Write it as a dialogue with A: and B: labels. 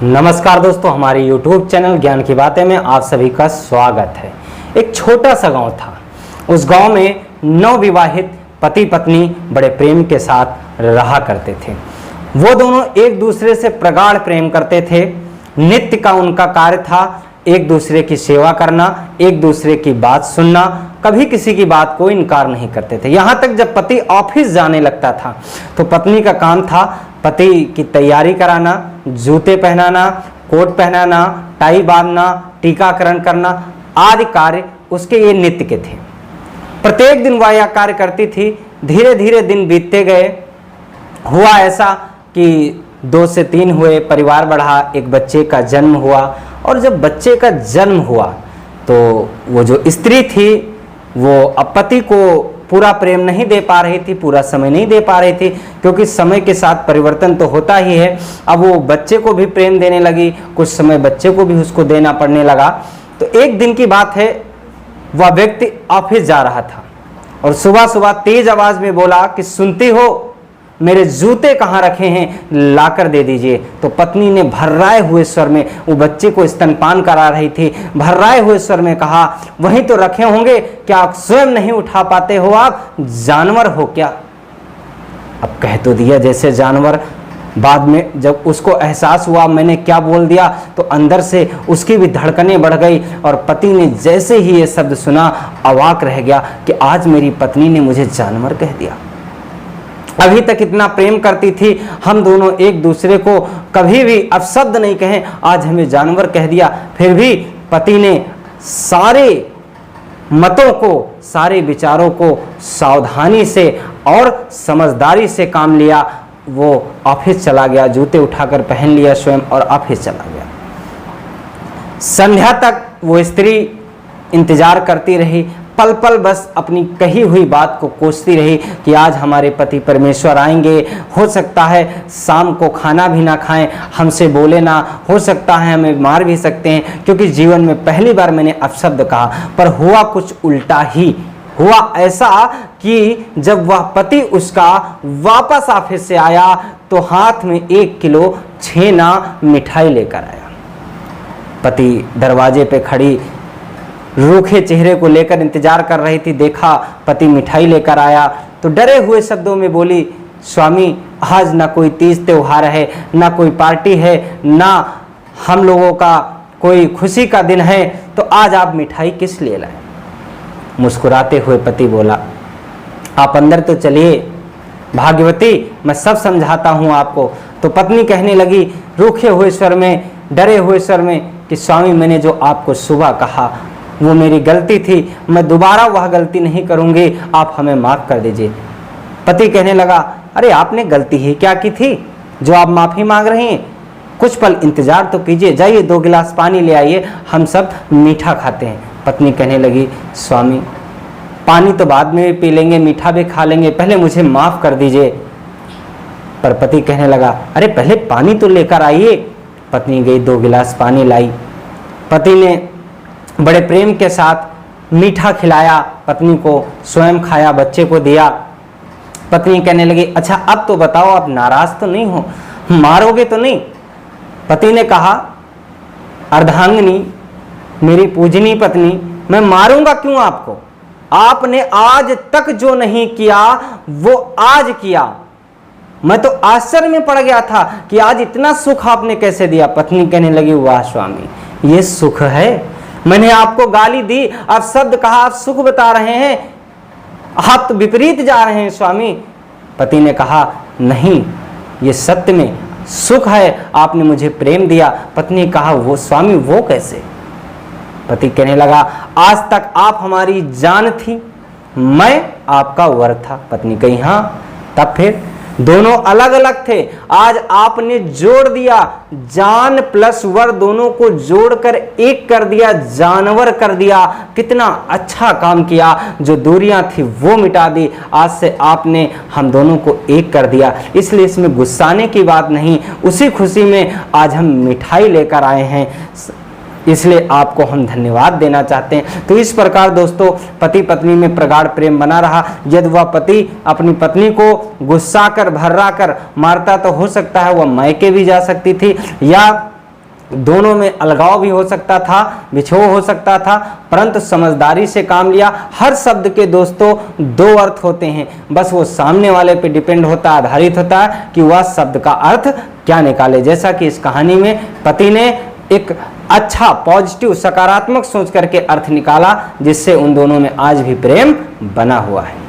A: नमस्कार दोस्तों, हमारे YouTube चैनल ज्ञान की बातें में आप सभी का स्वागत है। एक छोटा सा गांव था। उस गांव में नवविवाहित पति पत्नी बड़े प्रेम के साथ रहा करते थे। वो दोनों एक दूसरे से प्रगाढ़ प्रेम करते थे। नित्य का उनका कार्य था एक दूसरे की सेवा करना, एक दूसरे की बात सुनना, कभी किसी की बात को इनकार नहीं करते थे। यहाँ तक जब पति ऑफिस जाने लगता था तो पत्नी का काम था पति की तैयारी कराना, जूते पहनाना, कोट पहनाना, टाई बांधना, टीकाकरण करना आदि कार्य उसके ये नित्य के थे। प्रत्येक दिन वह यह कार्य करती थी। धीरे धीरे दिन बीतते गए। हुआ ऐसा कि 2 से 3 हुए, परिवार बढ़ा, एक बच्चे का जन्म हुआ। और जब बच्चे का जन्म हुआ तो वो जो स्त्री थी वो अब पति को पूरा प्रेम नहीं दे पा रही थी, पूरा समय नहीं दे पा रही थी, क्योंकि समय के साथ परिवर्तन तो होता ही है। अब वो बच्चे को भी प्रेम देने लगी, कुछ समय बच्चे को भी उसको देना पड़ने लगा। तो एक दिन की बात है, वह व्यक्ति ऑफिस जा रहा था और सुबह सुबह तेज आवाज में बोला कि सुनती हो, मेरे जूते कहाँ रखे हैं, लाकर दे दीजिए। तो पत्नी ने भर्राए हुए स्वर में, वो बच्चे को स्तनपान करा रही थी, भर्राए हुए स्वर में कहा, वहीं तो रखे होंगे, क्या आप स्वयं नहीं उठा पाते हो? आप जानवर हो क्या? अब कह तो दिया जैसे जानवर। बाद में जब उसको एहसास हुआ मैंने क्या बोल दिया, तो अंदर से उसकी भी धड़कनें बढ़ गई। और पति ने जैसे ही ये शब्द सुना अवाक रह गया कि आज मेरी पत्नी ने मुझे जानवर कह दिया। अभी तक इतना प्रेम करती थी, हम दोनों एक दूसरे को कभी भी अपशब्द नहीं कहे, आज हमें जानवर कह दिया। फिर भी पति ने सारे मतों को, सारे विचारों को सावधानी से और समझदारी से काम लिया। वो ऑफिस चला गया, जूते उठाकर पहन लिया स्वयं और ऑफिस चला गया। संध्या तक वो स्त्री इंतजार करती रही, पल पल बस अपनी कही हुई बात को कोसती रही कि आज हमारे पति परमेश्वर आएंगे, हो सकता है शाम को खाना भी ना खाएं, हमसे बोले ना, हो सकता है हमें मार भी सकते हैं, क्योंकि जीवन में पहली बार मैंने अपशब्द कहा। पर हुआ कुछ उल्टा ही। हुआ ऐसा कि जब वह पति उसका वापस ऑफिस से आया तो हाथ में 1 किलो छेना मिठाई लेकर आया। पति दरवाजे पे खड़ी रूखे चेहरे को लेकर इंतजार कर रही थी। देखा पति मिठाई लेकर आया तो डरे हुए शब्दों में बोली, स्वामी आज ना कोई तीज त्योहार है, ना कोई पार्टी है, ना हम लोगों का कोई खुशी का दिन है, तो आज आप मिठाई किस लिए लाए? मुस्कुराते हुए पति बोला, आप अंदर तो चलिए भाग्यवती, मैं सब समझाता हूँ आपको। तो पत्नी कहने लगी रूखे हुए स्वर में, डरे हुए स्वर में कि स्वामी मैंने जो आपको सुबह कहा वो मेरी गलती थी, मैं दोबारा वह गलती नहीं करूंगी, आप हमें माफ कर दीजिए। पति कहने लगा, अरे आपने गलती ही क्या की थी जो आप माफी मांग रही हैं? कुछ पल इंतजार तो कीजिए, जाइए 2 गिलास पानी ले आइए, हम सब मीठा खाते हैं। पत्नी कहने लगी, स्वामी पानी तो बाद में भी पी लेंगे, मीठा भी खा लेंगे, पहले मुझे माफ कर दीजिए। पर पति कहने लगा, अरे पहले पानी तो लेकर आइए। पत्नी गई, 2 गिलास पानी लाई। पति ने बड़े प्रेम के साथ मीठा खिलाया, पत्नी को स्वयं खाया, बच्चे को दिया। पत्नी कहने लगी, अच्छा अब तो बताओ आप नाराज तो नहीं हो, मारोगे तो नहीं? पति ने कहा, अर्धांगिनी मेरी पूजनी पत्नी, मैं मारूंगा क्यों आपको? आपने आज तक जो नहीं किया वो आज किया। मैं तो आश्चर्य में पड़ गया था कि आज इतना सुख आपने कैसे दिया। पत्नी कहने लगी, वाह स्वामी ये सुख है, मैंने आपको गाली दी, आप शब्द कहा, आप सुख बता रहे हैं, आप तो विपरीत जा रहे हैं स्वामी। पति ने कहा, नहीं ये सत्य में सुख है, आपने मुझे प्रेम दिया। पत्नी कहा, वो स्वामी वो कैसे? पति कहने लगा, आज तक आप हमारी जान थी, मैं आपका वर था। पत्नी कही, हाँ तब फिर दोनों अलग अलग थे, आज आपने जोड़ दिया, जान प्लस वर दोनों को जोड़कर एक कर दिया, जानवर कर दिया। कितना अच्छा काम किया, जो दूरियां थी वो मिटा दी, आज से आपने हम दोनों को एक कर दिया। इसलिए इसमें गुस्साने की बात नहीं, उसी खुशी में आज हम मिठाई लेकर आए हैं, इसलिए आपको हम धन्यवाद देना चाहते हैं। तो इस प्रकार दोस्तों पति पत्नी में प्रगाढ़ प्रेम बना रहा। यदि वह पति अपनी पत्नी को गुस्सा कर भर्रा कर मारता तो हो सकता है वह मायके भी जा सकती थी, या दोनों में अलगाव भी हो सकता था, बिछोह हो सकता था, परंतु समझदारी से काम लिया। हर शब्द के दोस्तों दो अर्थ होते हैं, बस वो सामने वाले पे डिपेंड होता है, आधारित होता है कि वह शब्द का अर्थ क्या निकाले। जैसा कि इस कहानी में पति ने एक अच्छा पॉजिटिव सकारात्मक सोच करके अर्थ निकाला, जिससे उन दोनों में आज भी प्रेम बना हुआ है।